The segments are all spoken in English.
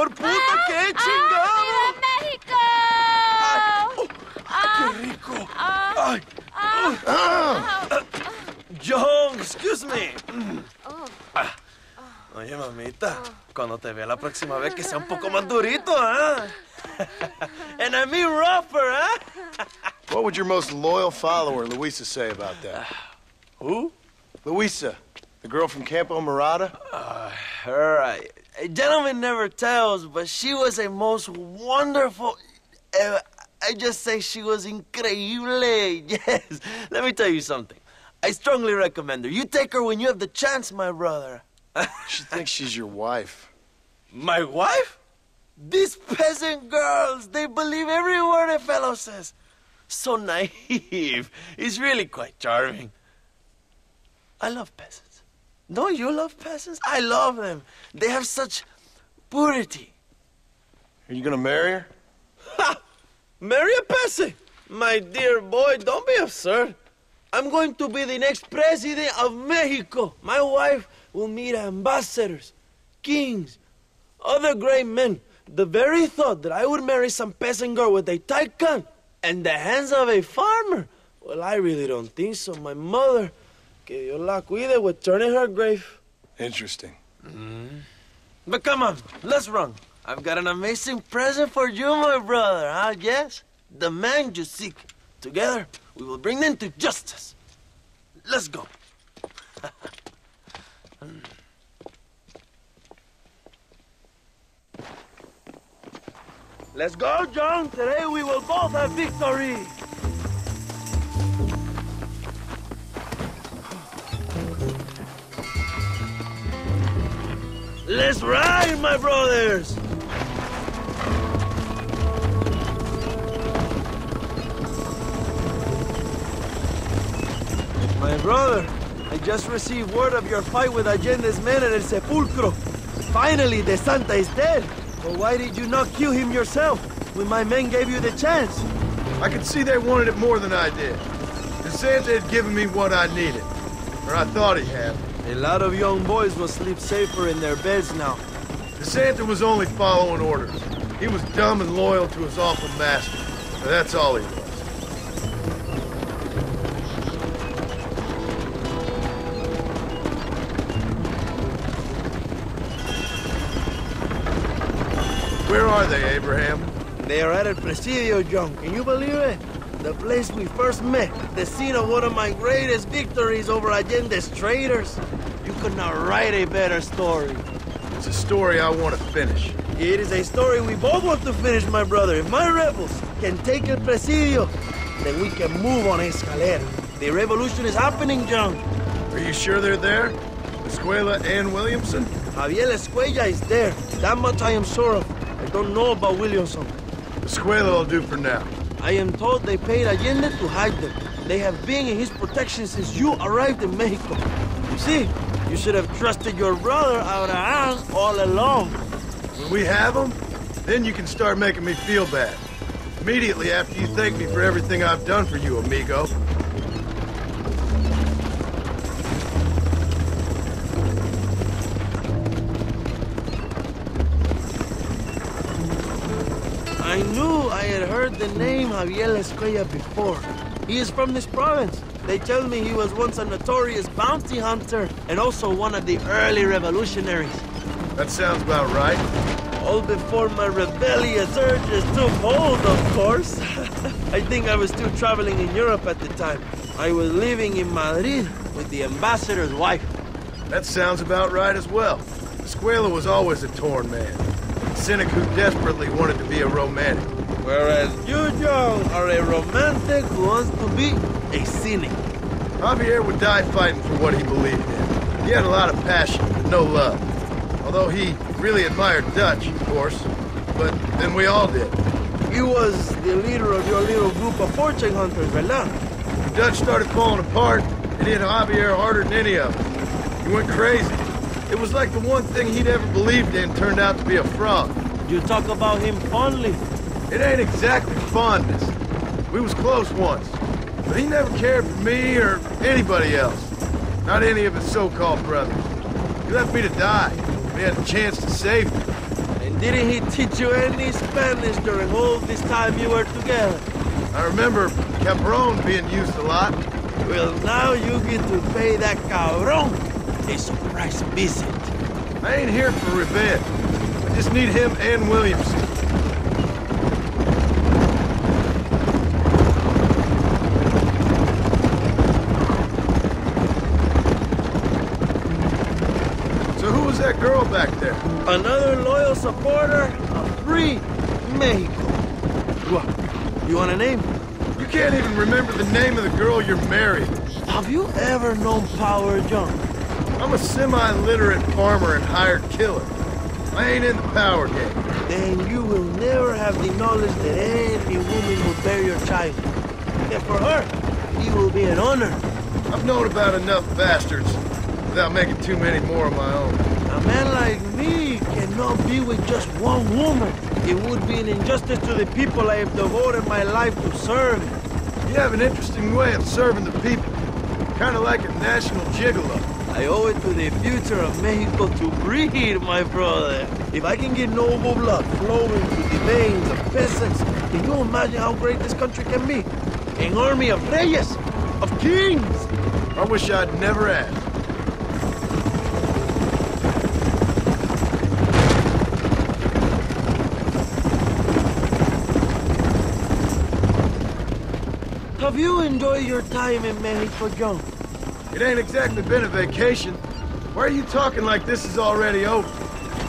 por puta, qué chingado. ¡México! ¡Qué rico! ¡Ay! John, excuse me. Oye, mamita, cuando te vea la próxima vez que sea un poco más durito, ¿ah? And I mean rougher, ¿ah? What would your most loyal follower, Luisa, say about that? Who? Luisa, the girl from Campo Murata? Her, a gentleman never tells, but she was a most wonderful... I just say she was increíble. Yes. Let me tell you something. I strongly recommend her. You take her when you have the chance, my brother. She thinks she's your wife. My wife? These peasant girls, they believe every word a fellow says. So naive. It's really quite charming. I love peasants. Don't you love peasants? I love them. They have such purity. Are you gonna marry her? Ha! Marry a peasant? My dear boy, don't be absurd. I'm going to be the next president of Mexico. My wife will meet ambassadors, kings, other great men. The very thought that I would marry some peasant girl with a tight gun and the hands of a farmer, well, I really don't think so. My mother, que Dios la cuide, would turn in her grave. Interesting. But come on, let's run. I've got an amazing present for you, my brother, huh? Yes? The man you seek. Together, we will bring them to justice. Let's go. Let's go, John. Today we will both have victory. Let's ride, my brothers. My brother, I just received word of your fight with Allende's men at El Sepulcro. Finally, the Santa is dead. But why did you not kill him yourself when my men gave you the chance? I could see they wanted it more than I did. The Santa had given me what I needed. Or I thought he had. A lot of young boys will sleep safer in their beds now. The Santa was only following orders. He was dumb and loyal to his awful master. But that's all he was. Where are they, Abraham? They are at Presidio, John. Can you believe it? The place we first met. The scene of one of my greatest victories over Allende's traitors. You could not write a better story. It's a story I want to finish. It is a story we both want to finish, my brother. If my rebels can take El Presidio, then we can move on Escalera. The revolution is happening, John. Are you sure they're there? Escuela and Williamson? Javier Escuella is there. That much I am sure of. I don't know about Williamson. Escuela will do for now. I am told they paid Allende to hide them. They have been in his protection since you arrived in Mexico. You see, you should have trusted your brother Abraham all along. When we have them, then you can start making me feel bad. Immediately after you thank me for everything I've done for you, amigo. I knew I had heard the name Javier Escuella before. He is from this province. They tell me he was once a notorious bounty hunter and also one of the early revolutionaries. That sounds about right. All before my rebellious urges took hold, of course. I think I was still traveling in Europe at the time. I was living in Madrid with the ambassador's wife. That sounds about right as well. Escuela was always a torn man. A cynic who desperately wanted to be a romantic. Whereas you, John, are a romantic who wants to be a cynic. Javier would die fighting for what he believed in. He had a lot of passion, but no love. Although he really admired Dutch, of course. But then we all did. He was the leader of your little group of fortune hunters, ¿verdad? The Dutch started falling apart, it hit Javier harder than any of us. He went crazy. It was like the one thing he'd ever believed in turned out to be a fraud. You talk about him fondly. It ain't exactly fondness. We was close once. But he never cared for me or anybody else. Not any of his so-called brothers. He left me to die. He had a chance to save me. And Didn't he teach you any Spanish during all this time you were together? I remember cabron being used a lot. Well, now you get to pay that cabron a surprise visit. I ain't here for revenge. I just need him and Williamson. So who was that girl back there? Another loyal supporter of free Mexico. You want a name? You can't even remember the name of the girl you're married. Have you ever known Power John? I'm a semi-literate farmer and hired killer. I ain't in the power game. Then you will never have the knowledge that any woman will bear your child. And for her, it will be an honor. I've known about enough bastards without making too many more of my own. A man like me cannot be with just one woman. It would be an injustice to the people I have devoted my life to serve. You have an interesting way of serving the people. Kind of like a national gigolo. I owe it to the future of Mexico to breed, my brother. If I can get noble blood flowing through the veins of peasants, can you imagine how great this country can be? An army of reyes, of kings. I wish I'd never asked. Have you enjoyed your time in Mexico, John? It ain't exactly been a vacation. Why are you talking like this is already over?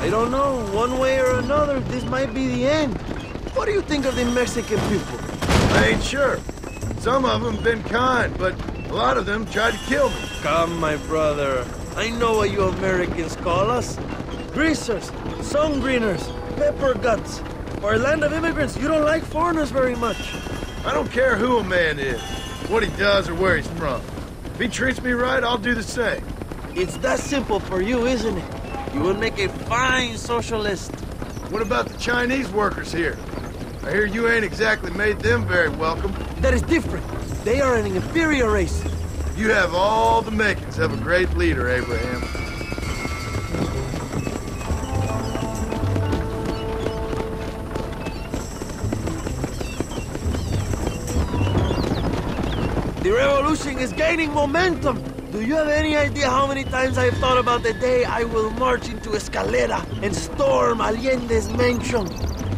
I don't know. One way or another, this might be the end. What do you think of the Mexican people? I ain't sure. Some of them been kind, but a lot of them tried to kill me. Come, my brother. I know what you Americans call us. Greasers, sun greeners, pepper guts. For a land of immigrants, you don't like foreigners very much. I don't care who a man is, what he does or where he's from. If he treats me right, I'll do the same. It's that simple for you, isn't it? You would make a fine socialist. What about the Chinese workers here? I hear you ain't exactly made them very welcome. That is different. They are an inferior race. You have all the makings of a great leader, Abraham. The revolution is gaining momentum. Do you have any idea how many times I've thought about the day I will march into Escalera and storm Allende's mansion?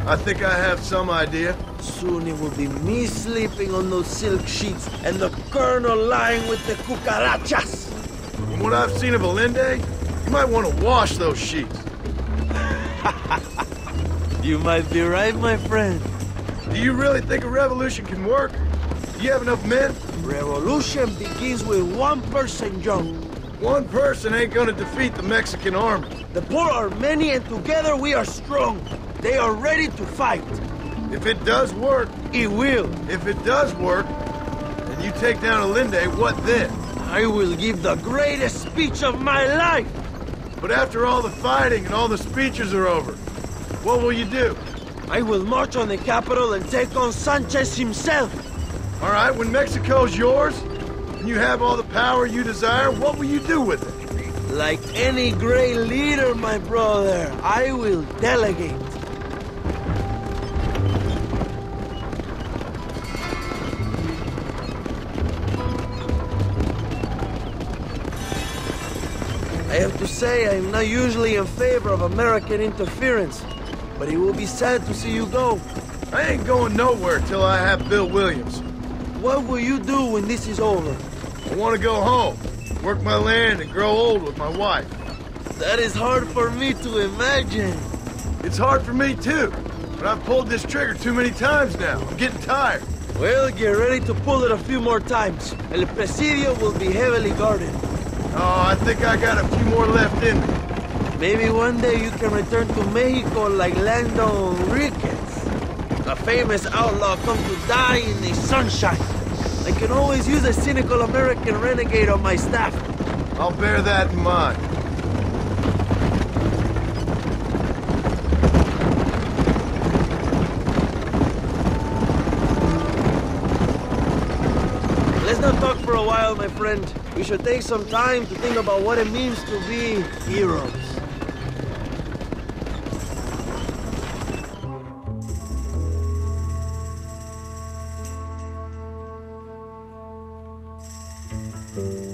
I think I have some idea. Soon it will be me sleeping on those silk sheets and the colonel lying with the cucarachas. From what I've seen of Allende, you might want to wash those sheets. You might be right, my friend. Do you really think a revolution can work? Do you have enough men? Revolution begins with one person, John. One person ain't gonna defeat the Mexican army. The poor are many and together we are strong. They are ready to fight. If it does work, It will. if it does work, and you take down Allende, what then? I will give the greatest speech of my life. But after all the fighting and all the speeches are over, what will you do? I will march on the capital and take on Sanchez himself. All right, when Mexico's yours, and you have all the power you desire, what will you do with it? Like any great leader, my brother, I will delegate. I have to say, I'm not usually in favor of American interference, but it will be sad to see you go. I ain't going nowhere till I have Bill Williams. What will you do when this is over? I want to go home, work my land, and grow old with my wife. That is hard for me to imagine. It's hard for me too, but I've pulled this trigger too many times now. I'm getting tired. Well, get ready to pull it a few more times. El Presidio will be heavily guarded. Oh, I think I got a few more left in me. Maybe one day you can return to Mexico like Lando Enriquez. A famous outlaw come to die in the sunshine. I can always use a cynical American renegade on my staff. I'll bear that in mind. Let's not talk for a while, my friend. We should take some time to think about what it means to be heroes. you.